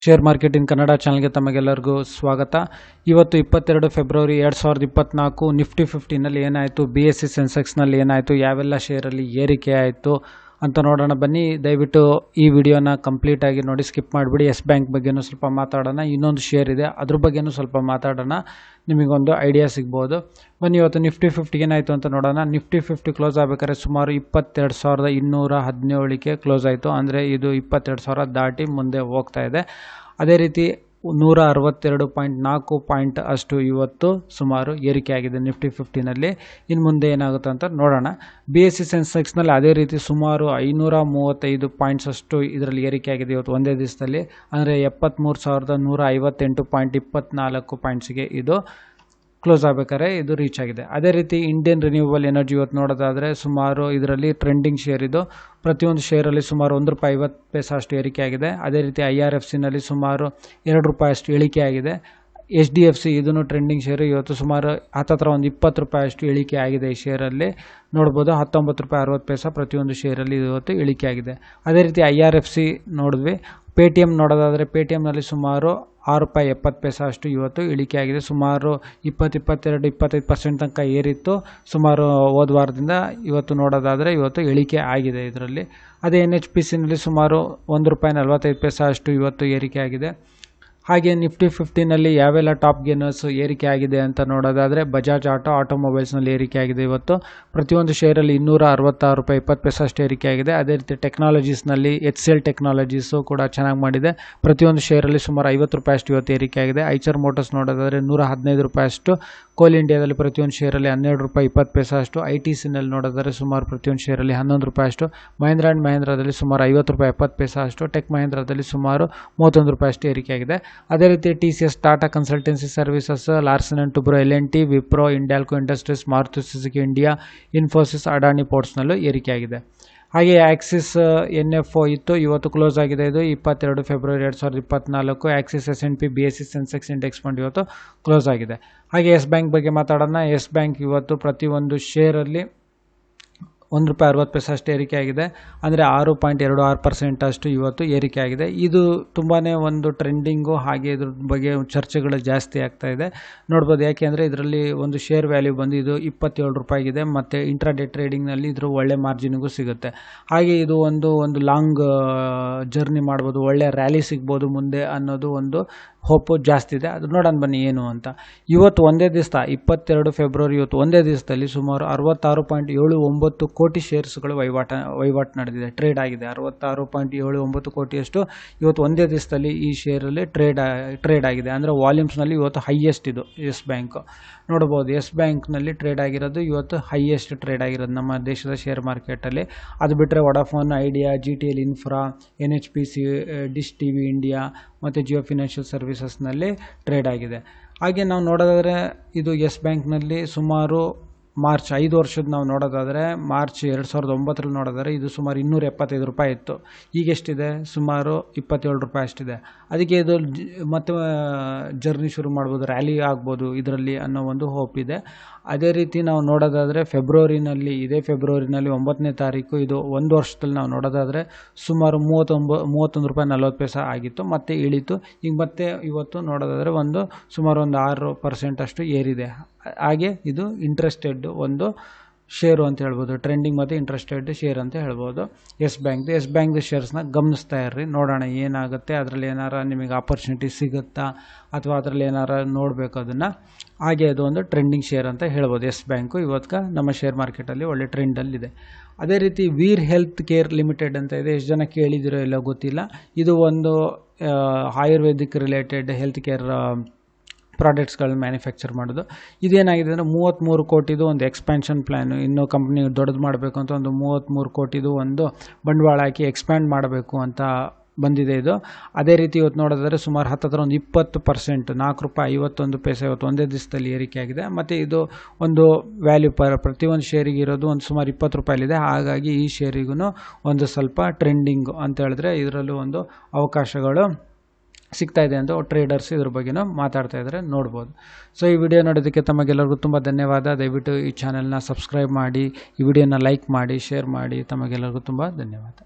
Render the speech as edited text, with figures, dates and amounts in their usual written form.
Share market in Kannada ಚಾನಲ್ಗೆ ತಮಗೆಲ್ಲರಿಗೂ ಸ್ವಾಗತ. ಇವತ್ತು 22 ಫೆಬ್ರವರಿ 2024 ನಿಫ್ಟಿ 50ನಲ್ಲಿ ಏನಾಯಿತು, BSE ಸೆನ್ಸೆಕ್ಸ್ನಲ್ಲಿ ಏನಾಯಿತು, ಯಾವೆಲ್ಲ ಶೇರಲ್ಲಿ ಏರಿಕೆ ಆಯಿತು ಅಂತ ನೋಡೋಣ ಬನ್ನಿ. ದಯವಿಟ್ಟು ಈ ವಿಡಿಯೋನ ಕಂಪ್ಲೀಟಾಗಿ ನೋಡಿ, ಸ್ಕಿಪ್ ಮಾಡಿಬಿಡಿ. ಎಸ್ ಬ್ಯಾಂಕ್ ಬಗ್ಗೆನೂ ಸ್ವಲ್ಪ ಮಾತಾಡೋಣ, ಇನ್ನೊಂದು ಶೇರ್ ಇದೆ ಅದ್ರ ಬಗ್ಗೆನೂ ಸ್ವಲ್ಪ ಮಾತಾಡೋಣ, ನಿಮಗೊಂದು ಐಡಿಯಾ ಸಿಗ್ಬೋದು. ಬನ್ನಿ ಇವತ್ತು ನಿಫ್ಟಿ 50 ಏನಾಯಿತು ಅಂತ ನೋಡೋಣ. ನಿಫ್ಟಿ 50 ಕ್ಲೋಸ್ ಆಗಬೇಕಾದ್ರೆ ಸುಮಾರು 22,217ಕ್ಕೆ ಕ್ಲೋಸ್ ಆಯಿತು. ಅಂದರೆ ಇದು 22,000 ದಾಟಿ ಮುಂದೆ ಹೋಗ್ತಾ ಇದೆ. ಅದೇ ರೀತಿ 162.4 ಪಾಯಿಂಟ್ ಅಷ್ಟು ಇವತ್ತು ಸುಮಾರು ಏರಿಕೆ ಆಗಿದೆ ನಿಫ್ಟಿ 50ನಲ್ಲಿ. ಇನ್ನು ಮುಂದೆ ಏನಾಗುತ್ತೆ ಅಂತ ನೋಡೋಣ. BSE ಸೆನ್ಸೆಕ್ಸ್ನಲ್ಲಿ ಅದೇ ರೀತಿ ಸುಮಾರು 535 ಪಾಯಿಂಟ್ಸ್ ಅಷ್ಟು ಇದರಲ್ಲಿ ಏರಿಕೆ ಆಗಿದೆ ಇವತ್ತು ಒಂದೇ ದಿವಸದಲ್ಲಿ. ಅಂದರೆ 73,158.24 ಪಾಯಿಂಟ್ಸ್ಗೆ ಇದು ಕ್ಲೋಸ್ ಆಗಬೇಕಾದ್ರೆ ಇದು ರೀಚ್ ಆಗಿದೆ. ಅದೇ ರೀತಿ ಇಂಡಿಯನ್ ರಿನ್ಯೂವಬಲ್ ಎನರ್ಜಿ ಇವತ್ತು ನೋಡೋದಾದರೆ ಸುಮಾರು ಇದರಲ್ಲಿ ಟ್ರೆಂಡಿಂಗ್ ಶೇರ್ ಇದು. ಪ್ರತಿಯೊಂದು ಶೇರಲ್ಲಿ ಸುಮಾರು ₹1.50 ಅಷ್ಟು ಏರಿಕೆ ಆಗಿದೆ. ಅದೇ ರೀತಿ IRFCನಲ್ಲಿ ಸುಮಾರು ₹2 ಅಷ್ಟು ಇಳಿಕೆ ಆಗಿದೆ. HDFC ಇದನ್ನು ಟ್ರೆಂಡಿಂಗ್ ಶೇರು, ಇವತ್ತು ಸುಮಾರು ಹತ್ತತ್ರ ಒಂದು ₹20 ಅಷ್ಟು ಇಳಿಕೆ ಆಗಿದೆ. ಈ ಶೇರಲ್ಲಿ ನೋಡ್ಬೋದು ₹19.60 ಪ್ರತಿಯೊಂದು ಶೇರಲ್ಲಿ ಇವತ್ತು ಇಳಿಕೆ ಆಗಿದೆ. ಅದೇ ರೀತಿ IRFC ನೋಡಿದ್ವಿ. ಪೇಟಿಎಮ್ ನೋಡೋದಾದರೆ ಪೇಟಿಎಮ್ನಲ್ಲಿ ಸುಮಾರು ₹6.70 ಅಷ್ಟು ಇವತ್ತು ಇಳಿಕೆ ಆಗಿದೆ. ಸುಮಾರು 22-25% ತನಕ ಏರಿತ್ತು ಸುಮಾರು ಹೋದ ವಾರದಿಂದ. ಇವತ್ತು ನೋಡೋದಾದರೆ ಇವತ್ತು ಇಳಿಕೆ ಆಗಿದೆ ಇದರಲ್ಲಿ. ಅದೇ NHPCನಲ್ಲಿ ಸುಮಾರು ₹1.45 ಅಷ್ಟು ಇವತ್ತು ಏರಿಕೆ ಆಗಿದೆ. ಹಾಗೆ ನಿಫ್ಟಿ 50ನಲ್ಲಿ ಯಾವೆಲ್ಲ ಟಾಪ್ ಗೇನರ್ಸ್ ಏರಿಕೆ ಆಗಿದೆ ಅಂತ ನೋಡೋದಾದರೆ ಬಜಾಜ್ ಆಟೋಮೊಬೈಲ್ಸ್ನಲ್ಲಿ ಏರಿಕೆ ಆಗಿದೆ ಇವತ್ತು. ಪ್ರತಿಯೊಂದು ಶೇರಲ್ಲಿ ₹266.20 ಅಷ್ಟು ಏರಿಕೆ ಆಗಿದೆ. ಅದೇ ರೀತಿ ಟೆಕ್ನಾಲಜೀಸ್ನಲ್ಲಿ HCL ಟೆಕ್ನಾಲಜೀಸು ಕೂಡ ಚೆನ್ನಾಗಿ ಮಾಡಿದೆ. ಪ್ರತಿಯೊಂದು ಶೇರಲ್ಲಿ ಸುಮಾರು ₹50 ಅಷ್ಟು ಇವತ್ತು ಏರಿಕೆ ಆಗಿದೆ. ಐಚರ್ ಮೋಟರ್ಸ್ ನೋಡೋದಾದರೆ ₹115 ಅಷ್ಟು. ಕೋಲ್ ಇಂಡಿಯಾದಲ್ಲಿ ಪ್ರತಿಯೊಂದು ಶೇರಲ್ಲಿ ₹12.20 ಅಷ್ಟು. ITCನಲ್ಲಿ ನೋಡೋದಾದರೆ ಸುಮಾರು ಪ್ರತಿಯೊಂದು ಶೇರಲ್ಲಿ ₹11 ಅಷ್ಟು. ಮಹೀಂದ್ರ ಆ್ಯಂಡ್ ಮಹೀಂದ್ರದಲ್ಲಿ ಸುಮಾರು ₹50.70 ಅಷ್ಟು. ಟೆಕ್ ಮಹೀಂದ್ರದಲ್ಲಿ ಸುಮಾರು ₹31 ಅಷ್ಟು ಏರಿಕೆ ಆಗಿದೆ. ಅದೇ ರೀತಿ TCS Tata Consultancy Services, Larsen and Toubro, L&T, Wipro, ಇಂಡ್ಯಾಲ್ಕೋ Industries, Maruti Suzuki India, Infosys, Adani ಪೋರ್ಟ್ಸ್ನಲ್ಲೂ ಏರಿಕೆಯಾಗಿದೆ. ಹಾಗೆ ಆಕ್ಸಿಸ್ NFO ಇತ್ತು, ಇವತ್ತು ಕ್ಲೋಸ್ ಆಗಿದೆ. ಇದು 22 February 2024. Axis S&P BSE Sensex index fund ಇವತ್ತು ಕ್ಲೋಸ್ ಆಗಿದೆ. ಹಾಗೆ ಎಸ್ ಬ್ಯಾಂಕ್ ಬಗ್ಗೆ ಮಾತಾಡೋಣ. ಎಸ್ ಬ್ಯಾಂಕ್ ಇವತ್ತು ಪ್ರತಿಯೊಂದು ಶೇರಲ್ಲಿ ₹1.60 ಅಷ್ಟು ಏರಿಕೆ ಆಗಿದೆ. ಅಂದರೆ 6.26% ಅಷ್ಟು ಇವತ್ತು ಏರಿಕೆ ಆಗಿದೆ. ಇದು ತುಂಬಾ ಒಂದು ಟ್ರೆಂಡಿಂಗು, ಹಾಗೆ ಇದ್ರ ಬಗ್ಗೆ ಚರ್ಚೆಗಳು ಜಾಸ್ತಿ ಆಗ್ತಾ ಇದೆ ನೋಡ್ಬೋದು. ಯಾಕೆಂದರೆ ಇದರಲ್ಲಿ ಒಂದು ಶೇರ್ ವ್ಯಾಲ್ಯೂ ಬಂದು ಇದು ₹27 ಇದೆ. ಮತ್ತು ಇಂಟ್ರಾಡೇ ಟ್ರೇಡಿಂಗ್ನಲ್ಲಿ ಇದ್ರ ಒಳ್ಳೆ ಮಾರ್ಜಿನಿಗೂ ಸಿಗುತ್ತೆ. ಹಾಗೆ ಇದು ಒಂದು ಲಾಂಗ್ ಜರ್ನಿ ಮಾಡ್ಬೋದು, ಒಳ್ಳೆ ರ್ಯಾಲಿ ಸಿಗ್ಬೋದು ಮುಂದೆ ಅನ್ನೋದು ಒಂದು ಹೋಪು ಜಾಸ್ತಿ ಇದೆ. ಅದು ನೋಡೋಣ ಬನ್ನಿ ಏನು ಅಂತ. ಇವತ್ತು ಒಂದೇ ದಿವಸ 22 ಫೆಬ್ರವರಿ ಇವತ್ತು ಒಂದೇ ದಿವಸದಲ್ಲಿ ಸುಮಾರು 66.79 ಕೋಟಿ ಶೇರ್ಸ್ಗಳು ವಹಿವಾಟು ನಡೆದಿದೆ, ಟ್ರೇಡ್ ಆಗಿದೆ. 66.79 ಕೋಟಿಯಷ್ಟು ಇವತ್ತು ಒಂದೇ ದಿವಸದಲ್ಲಿ ಈ ಶೇರಲ್ಲಿ ಟ್ರೇಡ್ ಆಗಿದೆ. ಅಂದರೆ ವಾಲ್ಯೂಮ್ಸ್ನಲ್ಲಿ ಇವತ್ತು ಹೈಯೆಸ್ಟ್ ಇದು ಎಸ್ ಬ್ಯಾಂಕ್ ನೋಡ್ಬೋದು. ಎಸ್ ಬ್ಯಾಂಕ್ನಲ್ಲಿ ಟ್ರೇಡ್ ಆಗಿರೋದು ಇವತ್ತು ಹೈಯೆಸ್ಟ್ ಟ್ರೇಡ್ ಆಗಿರೋದು ನಮ್ಮ ದೇಶದ ಶೇರ್ ಮಾರ್ಕೆಟಲ್ಲಿ. ಅದು ಬಿಟ್ಟರೆ Vodafone idea, GTL infra, NHPC, dish TV India ಮತ್ತು ಜಿಯೋ ಫಿನಾನ್ಷಿಯಲ್ ಸರ್ವಿಸಸ್ನಲ್ಲಿ ಟ್ರೇಡ್ ಆಗಿದೆ. ಹಾಗೆ ನಾವು ನೋಡೋದಾದರೆ ಇದು ಎಸ್ ಬ್ಯಾಂಕ್ನಲ್ಲಿ ಸುಮಾರು ಮಾರ್ಚ್ 5 ವರ್ಷದ ನಾವು ನೋಡೋದಾದರೆ ಮಾರ್ಚ್ 2009ರಲ್ಲಿ ನೋಡೋದಾದರೆ ಇದು ಸುಮಾರು ₹275 ಇತ್ತು. ಈಗ ಎಷ್ಟಿದೆ? ಸುಮಾರು ₹27 ಅಷ್ಟಿದೆ. ಅದಕ್ಕೆ ಇದು ಮತ್ತೆ ಜರ್ನಿ ಶುರು ಮಾಡ್ಬೋದು, ರ್ಯಾಲಿ ಆಗ್ಬೋದು ಇದರಲ್ಲಿ ಅನ್ನೋ ಒಂದು ಹೋಪ್ ಇದೆ. ಅದೇ ರೀತಿ ನಾವು ನೋಡೋದಾದರೆ ಇದೇ ಫೆಬ್ರವರಿನಲ್ಲಿ 9ನೇ ತಾರೀಕು ಇದು ಒಂದು ವರ್ಷದಲ್ಲಿ ನಾವು ನೋಡೋದಾದರೆ ಸುಮಾರು ₹31.40 ಆಗಿತ್ತು, ಮತ್ತೆ ಇಳಿತು. ಈಗ ಮತ್ತೆ ಇವತ್ತು ನೋಡೋದಾದರೆ ಸುಮಾರು 6% ಅಷ್ಟು ಏರಿದೆ. ಹಾಗೆ ಇದು ಇಂಟ್ರೆಸ್ಟೆಡ್ ಒಂದು ಶೇರು ಅಂತ ಹೇಳ್ಬೋದು, ಟ್ರೆಂಡಿಂಗ್ ಮತ್ತು ಇಂಟ್ರೆಸ್ಟೆಡ್ ಶೇರ್ ಅಂತ ಹೇಳ್ಬೋದು ಎಸ್ ಬ್ಯಾಂಕ್ದು ಶೇರ್ಸ್ನ ಗಮನಿಸ್ತಾ ಇರ್ರಿ. ನೋಡೋಣ ಏನಾಗುತ್ತೆ, ಅದರಲ್ಲಿ ಏನಾರ ನಿಮಗೆ ಆಪರ್ಚುನಿಟಿ ಸಿಗುತ್ತಾ ಅಥವಾ ಅದರಲ್ಲಿ ಏನಾರ ನೋಡಬೇಕು ಅದನ್ನು. ಹಾಗೆ ಅದು ಒಂದು ಟ್ರೆಂಡಿಂಗ್ ಶೇರ್ ಅಂತ ಹೇಳ್ಬೋದು ಎಸ್ ಬ್ಯಾಂಕು. ಇವತ್ತು ನಮ್ಮ ಶೇರ್ ಮಾರ್ಕೆಟಲ್ಲಿ ಒಳ್ಳೆ ಟ್ರೆಂಡಲ್ಲಿದೆ. ಅದೇ ರೀತಿ ವೀರ್ ಹೆಲ್ತ್ ಕೇರ್ ಲಿಮಿಟೆಡ್ ಅಂತ ಇದೆ. ಎಷ್ಟು ಜನ ಕೇಳಿದಿರೋ ಇಲ್ಲ ಗೊತ್ತಿಲ್ಲ. ಇದು ಒಂದು ಆಯುರ್ವೇದಿಕ್ ರಿಲೇಟೆಡ್ ಹೆಲ್ತ್ ಕೇರ್ ಪ್ರಾಡಕ್ಟ್ಸ್ಗಳನ್ನ ಮ್ಯಾನುಫ್ಯಾಕ್ಚರ್ ಮಾಡೋದು. ಇದೇನಾಗಿದೆ ಅಂದರೆ 33 ಕೋಟಿದು ಒಂದು ಎಕ್ಸ್ಪ್ಯಾನ್ಷನ್ ಪ್ಲ್ಯಾನು. ಇನ್ನೂ ಕಂಪ್ನಿ ದೊಡ್ಡದು ಮಾಡಬೇಕು ಅಂತ ಒಂದು 33 ಕೋಟಿದು ಒಂದು ಬಂಡವಾಳ ಹಾಕಿ ಎಕ್ಸ್ಪ್ಯಾಂಡ್ ಮಾಡಬೇಕು ಅಂತ ಬಂದಿದೆ ಇದು. ಅದೇ ರೀತಿ ಇವತ್ತು ನೋಡೋದಾದರೆ ಸುಮಾರು ಹತ್ತತ್ರ ಒಂದು 20% ₹4.51 ಇವತ್ತು ಒಂದೇ ದಿವಸದಲ್ಲಿ ಏರಿಕೆ ಆಗಿದೆ. ಮತ್ತು ಇದು ಒಂದು ವ್ಯಾಲ್ಯೂ ಪ್ರತಿಯೊಂದು ಶೇರಿಗೆ ಇರೋದು ಒಂದು ಸುಮಾರು ₹20 ಹಾಗಾಗಿ ಈ ಶೇರಿಗೂ ಒಂದು ಸ್ವಲ್ಪ ಟ್ರೆಂಡಿಂಗು ಅಂತ ಹೇಳಿದ್ರೆ ಇದರಲ್ಲೂ ಒಂದು ಅವಕಾಶಗಳು ಸಿಗ್ತಾ ಇದೆ ಅಂತ ಟ್ರೇಡರ್ಸ್ ಇದ್ರ ಬಗ್ಗೆನೂ ಮಾತಾಡ್ತಾ ಇದ್ದಾರೆ ನೋಡ್ಬೋದು. ಸೊ ಈ ವಿಡಿಯೋ ನೋಡೋದಕ್ಕೆ ತಮಗೆಲ್ಲರಿಗೂ ತುಂಬ ಧನ್ಯವಾದ. ದಯವಿಟ್ಟು ಈ ಚಾನೆಲ್ನ ಸಬ್ಸ್ಕ್ರೈಬ್ ಮಾಡಿ, ಈ ವಿಡಿಯೋನ ಲೈಕ್ ಮಾಡಿ, ಶೇರ್ ಮಾಡಿ. ತಮಗೆಲ್ಲರಿಗೂ ತುಂಬ ಧನ್ಯವಾದ.